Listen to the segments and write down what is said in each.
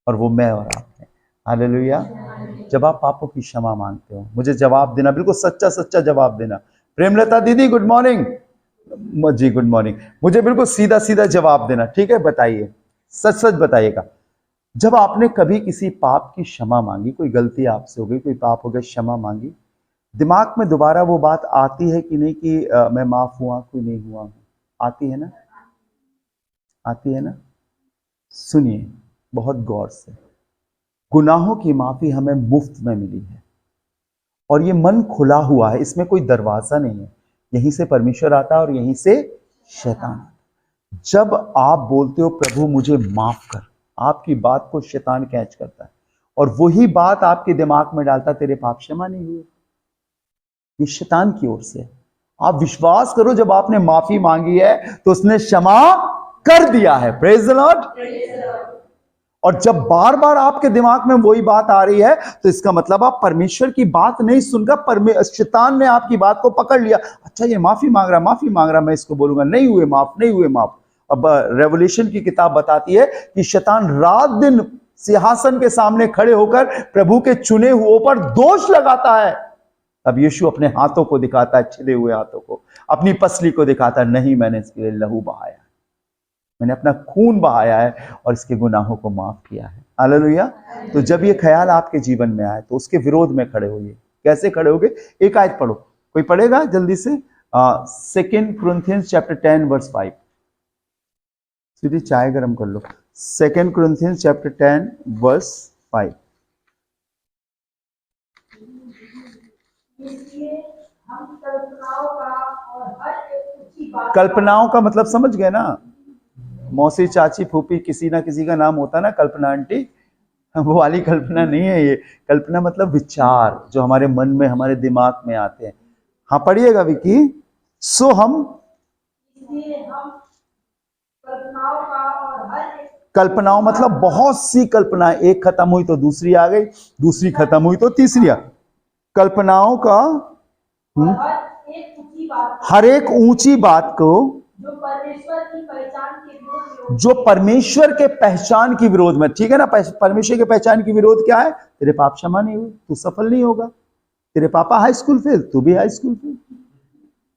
और वो मैं और आप हैं। हालेलुया। जब आप पापों की क्षमा मांगते हो, मुझे जवाब देना, बिल्कुल सच्चा सच्चा जवाब देना। प्रेमलता दीदी गुड मॉर्निंग जी, गुड मॉर्निंग। मुझे बिल्कुल सीधा सीधा जवाब देना, ठीक है? बताइए, सच सच बताइएगा। जब आपने कभी किसी पाप की क्षमा मांगी, कोई गलती आपसे हो गई, कोई पाप हो गया, क्षमा मांगी, दिमाग में दोबारा वो बात आती है कि नहीं कि मैं माफ हुआ कोई नहीं हुआ हूं? आती है ना? आती है ना? सुनिए बहुत गौर से, गुनाहों की माफी हमें मुफ्त में मिली है और ये मन खुला हुआ है, इसमें कोई दरवाजा नहीं है। यहीं से परमेश्वर आता है और यहीं से शैतान आता है। जब आप बोलते हो प्रभु मुझे माफ कर, आपकी बात को शैतान कैच करता है और वही बात आपके दिमाग में डालता, तेरे पाप क्षमा नहीं हुए। ये शैतान की ओर से। आप विश्वास करो, जब आपने माफी मांगी है तो उसने क्षमा कर दिया है। Praise the Lord. और जब बार बार आपके दिमाग में वही बात आ रही है तो इसका मतलब आप परमेश्वर की बात नहीं सुनकर शैतान ने आपकी बात को पकड़ लिया। अच्छा ये माफी मांग रहा, मैं इसको बोलूंगा नहीं हुए माफ, नहीं हुए माफ। अब रेवल्यूशन की किताब बताती है कि शैतान रात दिन सिंहासन के सामने खड़े होकर प्रभु के चुने हुओं पर दोष लगाता है। अब यीशु अपने हाथों को दिखाता है, छिले हुए हाथों को, अपनी पसली को दिखाता है, नहीं मैंने इसके लिए लहू बहाया, मैंने अपना खून बहाया है और इसके गुनाहों को माफ किया है। हालेलुया। तो जब ये ख्याल आपके जीवन में आए तो उसके विरोध में खड़े होइए। कैसे खड़े होगे? एक आयत पढ़ो, कोई पढ़ेगा जल्दी से? 2 Corinthians chapter 10 verse 5। सीधी चाय गरम कर लो। 2 Corinthians chapter 10 verse 5। कल्पनाओं का मतलब समझ गए ना? मौसी, चाची, फूफी, किसी ना किसी का नाम होता ना, कल्पना आंटी, वो वाली कल्पना नहीं है ये। कल्पना मतलब विचार जो हमारे मन में, हमारे दिमाग में आते हैं। हाँ पढ़िएगा विकी। सो हम कल्पनाओं मतलब बहुत सी कल्पनाएं, एक खत्म हुई तो दूसरी आ गई, दूसरी खत्म हुई तो तीसरी आ। कल्पनाओं का हर एक ऊंची बात को जो परमेश्वर के पहचान की विरोध में। ठीक है ना? परमेश्वर के पहचान की विरोध क्या है? तेरे पाप क्षमा नहीं हुए, तू सफल नहीं होगा। तेरे पापा हाई स्कूल फेल, तू भी हाई स्कूल फेल।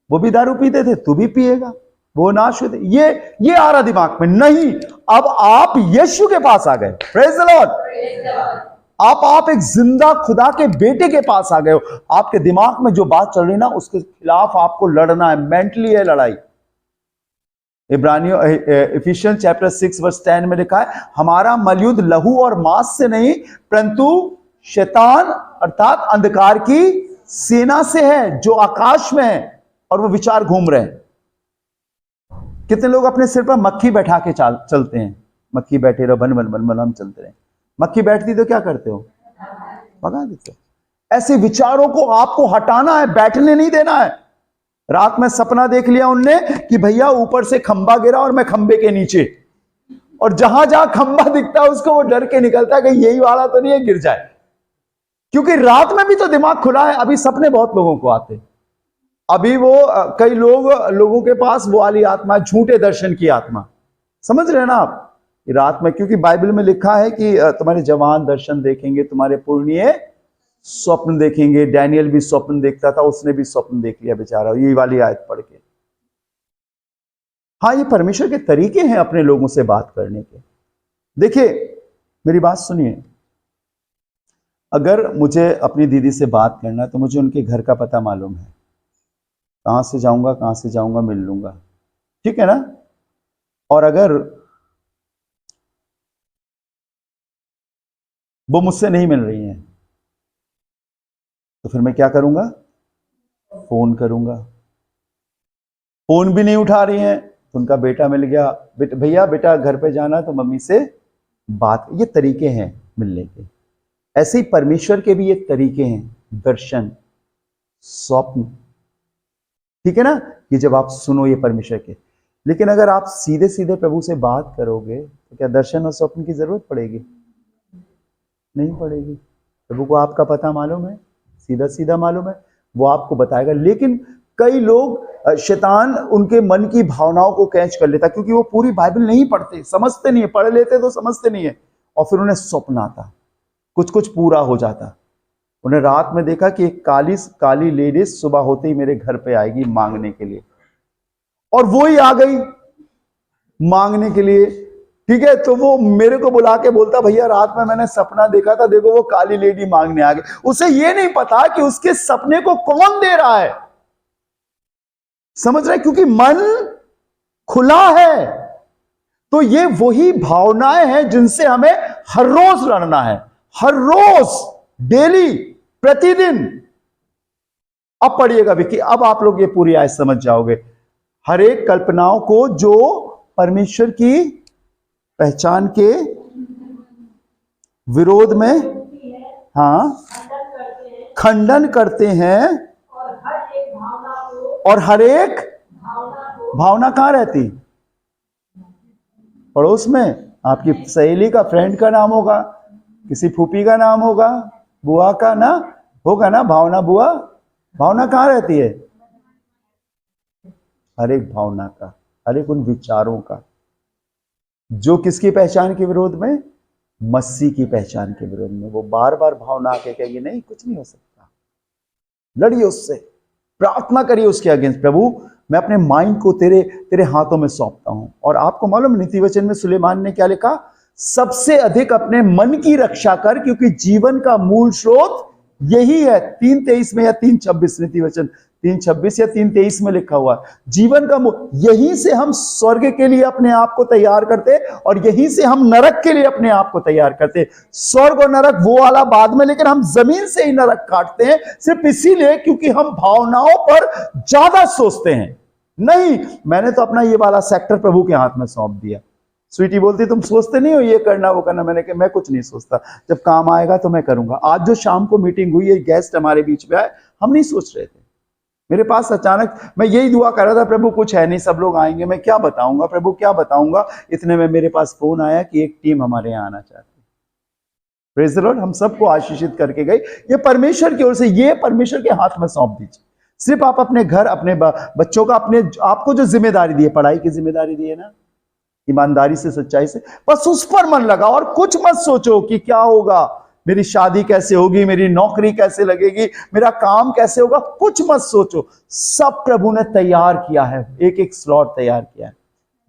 वो भी दारू पीते थे, तू भी पिएगा। वो नाश होते, ये आ रहा दिमाग में नहीं। अब आप यीशु के पास आ गए। Praise the Lord. आप एक जिंदा खुदा के बेटे के पास आ गए हो। आपके दिमाग में जो बात चल रही ना, उसके खिलाफ आपको लड़ना है। मेंटली है लड़ाई। इब्रानियों इफिशियंस चैप्टर 6 वर्स 10 में लिखा है, हमारा मलयुद्ध लहू और मांस से नहीं परंतु शैतान अर्थात अंधकार की सेना से है जो आकाश में है और वो विचार घूम रहे हैं। कितने लोग अपने सिर पर मक्खी बैठा के चलते हैं? मक्खी बैठे रहो, बन बन बन बन हम चलते रहे। मक्खी बैठती तो क्या करते हो? भगा देते हो। ऐसे विचारों को आपको हटाना है, बैठने नहीं देना है। रात में सपना देख लिया उनने कि भैया ऊपर से खंबा गिरा और मैं खंबे के नीचे, और जहां जहां खंबा दिखता है उसको वो डर के निकलता है कि यही वाला तो नहीं है, गिर जाए। क्योंकि रात में भी तो दिमाग खुला है। अभी सपने बहुत लोगों को आते, अभी वो कई लोगों के पास वो वाली आत्मा, झूठे दर्शन की आत्मा। समझ रहे हैं ना आप? रात में, क्योंकि बाइबल में लिखा है कि तुम्हारे जवान दर्शन देखेंगे, तुम्हारे पुरनिये स्वप्न देखेंगे। डैनियल भी स्वप्न देखता था, उसने भी स्वप्न देख लिया बेचारा, ये वाली आयत पढ़ के। हाँ, ये परमेश्वर के तरीके हैं अपने लोगों से बात करने के। देखिए मेरी बात सुनिए, अगर मुझे अपनी दीदी से बात करना तो मुझे उनके घर का पता मालूम है, कहां से जाऊंगा मिल लूंगा, ठीक है ना? और अगर वो मुझसे नहीं मिल रही हैं तो फिर मैं क्या करूंगा? फोन करूंगा। फोन भी नहीं उठा रही हैं तो उनका बेटा मिल गया, भैया बेटा घर पे जाना तो मम्मी से बात। ये तरीके हैं मिलने के। ऐसे ही परमेश्वर के भी एक तरीके हैं, दर्शन, स्वप्न, ठीक है ना? ये जब आप सुनो ये परमेश्वर के। लेकिन अगर आप सीधे सीधे प्रभु से बात करोगे तो क्या दर्शन और स्वप्न की जरूरत पड़ेगी? नहीं पड़ेगी। प्रभु को आपका पता मालूम है, सीधा सीधा मालूम है, वो आपको बताएगा। लेकिन कई लोग, शैतान उनके मन की भावनाओं को कैच कर लेता, क्योंकि वो पूरी बाइबल नहीं पढ़ते, समझते नहीं है। पढ़ लेते तो समझते नहीं है। और फिर उन्हें स्वप्न आता, कुछ कुछ पूरा हो जाता। उन्हें रात में देखा कि एक काली काली लेडीज सुबह होते ही मेरे घर पे आएगी मांगने के लिए, और वो ही आ गई मांगने के लिए। ठीक है, तो वो मेरे को बुला के बोलता, भैया रात में मैंने सपना देखा था, देखो वो काली लेडी मांगने आ गई। उसे ये नहीं पता कि उसके सपने को कौन दे रहा है, समझ रहे? क्योंकि मन खुला है। तो ये वही भावनाएं हैं जिनसे हमें हर रोज लड़ना है, हर रोज, डेली, प्रतिदिन। अब पढ़िएगा विकी, अब आप लोग ये पूरी आयत समझ जाओगे। हर एक कल्पनाओं को जो परमेश्वर की पहचान के विरोध में, हाँ, खंडन करते हैं, और हर एक भावना कहां रहती? पड़ोस में। आपकी सहेली का, फ्रेंड का नाम होगा, किसी फूफी का नाम होगा, बुआ का ना होगा ना, भावना। बुआ, भावना कहां रहती है? हर एक भावना का, हर एक उन विचारों का जो किसकी पहचान के विरोध में? मसीह की पहचान के विरोध में। वो बार बार भावना आके कहेगी नहीं, कुछ नहीं हो सकता। लड़िए उससे, प्रार्थना करिए उसके अगेंस्ट, प्रभु मैं अपने माइंड को तेरे हाथों में सौंपता हूं। और आपको मालूम नीति वचन में सुलेमान ने क्या लिखा? सबसे अधिक अपने मन की रक्षा कर, क्योंकि जीवन का मूल स्रोत यही है। 3:23 में या 3:26, नीति वचन 3:26 या 3:23 में लिखा हुआ, जीवन का मूल। यहीं से हम स्वर्ग के लिए अपने आप को तैयार करते, और यहीं से हम नरक के लिए अपने आप को तैयार करते। स्वर्ग और नरक वो वाला बाद में, लेकिन हम जमीन से ही नरक काटते हैं, सिर्फ इसीलिए क्योंकि हम भावनाओं पर ज्यादा सोचते हैं। नहीं, मैंने तो अपना ये वाला सेक्टर प्रभु के हाथ में सौंप दिया। स्वीटी बोलती तुम सोचते नहीं हो ये करना वो करना। मैंने कहा मैं कुछ नहीं सोचता, जब काम आएगा तो मैं करूंगा। आज जो शाम को मीटिंग हुई है, गेस्ट हमारे बीच में आए, हम नहीं सोच रहे थे। मेरे पास अचानक, मैं यही दुआ कर रहा था, प्रभु कुछ है नहीं, सब लोग आएंगे, मैं क्या बताऊंगा प्रभु, क्या बताऊंगा। इतने में मेरे पास फोन आया कि एक टीम हमारे यहाँ आना चाहती है। Praise the Lord. हम सबको आशीषित करके गई। ये परमेश्वर की ओर से, ये परमेश्वर के हाथ में सौंप दीजिए। सिर्फ आप अपने घर, अपने बच्चों का, अपने आपको जो जिम्मेदारी दी है, पढ़ाई की जिम्मेदारी दी है ना, ईमानदारी से, सच्चाई से, बस उस पर मन लगा। और कुछ मत सोचो कि क्या होगा, मेरी शादी कैसे होगी, मेरी नौकरी कैसे लगेगी, मेरा काम कैसे होगा, कुछ मत सोचो। सब प्रभु ने तैयार किया है, एक एक स्लॉट तैयार किया है।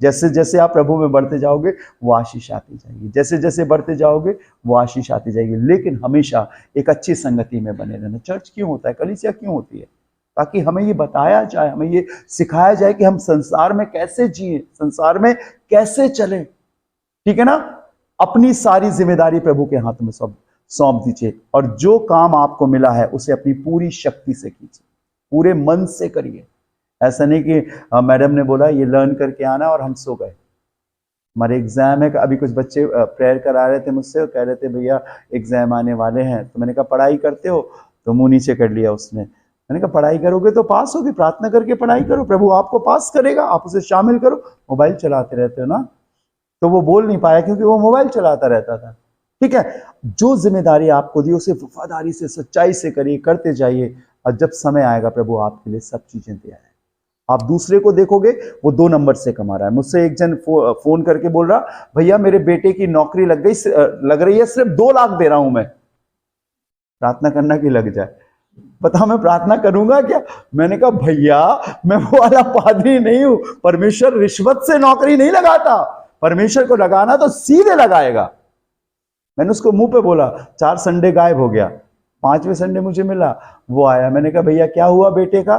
जैसे जैसे आप प्रभु में बढ़ते जाओगे वो आशीष आती जाएगी, जैसे जैसे बढ़ते जाओगे वो आशीष आती जाएगी। लेकिन हमेशा एक अच्छी संगति में बने रहना। चर्च क्यों होता है, कलीसिया क्यों होती है? ताकि हमें ये बताया जाए, हमें ये सिखाया जाए कि हम संसार में कैसे जिए, संसार में कैसे चले। ठीक है ना? अपनी सारी जिम्मेदारी प्रभु के हाथ में सौंप दीजिए, और जो काम आपको मिला है उसे अपनी पूरी शक्ति से कीजिए, पूरे मन से करिए। ऐसा नहीं कि मैडम ने बोला ये लर्न करके आना और हम सो गए। हमारे एग्जाम है, अभी कुछ बच्चे प्रेयर करा रहे थे मुझसे और कह रहे थे भैया एग्जाम आने वाले हैं। तो मैंने कहा पढ़ाई करते हो? तो मुंह नीचे कर लिया उसने। मैंने कहा पढ़ाई करोगे तो पास होगी, प्रार्थना करके पढ़ाई करो, प्रभु आपको पास करेगा, आप उसे शामिल करो। मोबाइल चलाते रहते हो ना। तो वो बोल नहीं पाया क्योंकि वो मोबाइल चलाता रहता था। ठीक है, जो जिम्मेदारी आपको दी उसे वफादारी से, सच्चाई से करिए, करते जाइए, और जब समय आएगा प्रभु आपके लिए सब चीजें दे आए। आप दूसरे को देखोगे वो 2 नंबर से कमा रहा है। मुझसे एक जन फोन करके बोल रहा, भैया मेरे बेटे की नौकरी लग रही है, सिर्फ 2 लाख दे रहा हूं मैं, प्रार्थना करना कि लग जाए। बता मैं प्रार्थना करूंगा क्या? मैंने कहा भैया मैं वो वाला पादरी नहीं हूं, परमेश्वर रिश्वत से नौकरी नहीं लगाता, परमेश्वर को लगाना तो सीधे लगाएगा। मैंने उसको मुंह पे बोला। 4 संडे गायब हो गया, 5वें संडे मुझे मिला, वो आया। मैंने कहा भैया क्या हुआ बेटे का?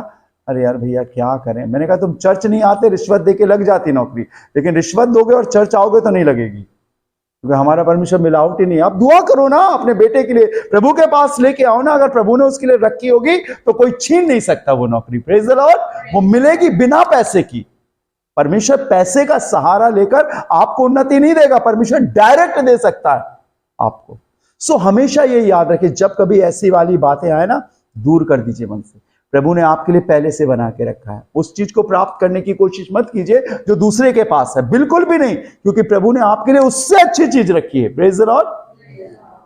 अरे यार भैया क्या करें। मैंने कहा तुम चर्च नहीं आते, रिश्वत देके लग जाती नौकरी, लेकिन रिश्वत दोगे और चर्च आओगे तो नहीं लगेगी, क्योंकि हमारा परमेश्वर मिलावट ही नहीं। आप दुआ करो ना अपने बेटे के लिए, प्रभु के पास लेके आओ ना। अगर प्रभु ने उसके लिए रखी होगी तो कोई छीन नहीं सकता वो नौकरी। Praise the Lord. वो मिलेगी बिना पैसे की। परमेश्वर पैसे का सहारा लेकर आपको उन्नति नहीं देगा, परमेश्वर डायरेक्ट दे सकता है आपको। सो हमेशा ये याद रखिए, जब कभी ऐसी वाली बातें आए ना, दूर कर दीजिए मन से। प्रभु ने आपके लिए पहले से बना के रखा है। उस चीज को प्राप्त करने की कोशिश मत कीजिए जो दूसरे के पास है, बिल्कुल भी नहीं, क्योंकि प्रभु ने आपके लिए उससे अच्छी चीज रखी है। Praise the Lord.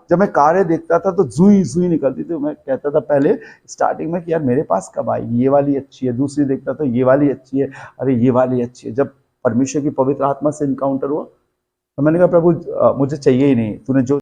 जब मैं कारें देखता था तो जुई जुई निकलती थी, मैं कहता था पहले स्टार्टिंग में कि यार मेरे पास कब आई, ये वाली अच्छी है। दूसरी देखता तो ये वाली अच्छी है, अरे ये वाली अच्छी है। जब परमेश्वर की पवित्र आत्मा से इनकाउंटर हुआ, तो मैंने कहा प्रभु मुझे चाहिए ही नहीं, तूने जो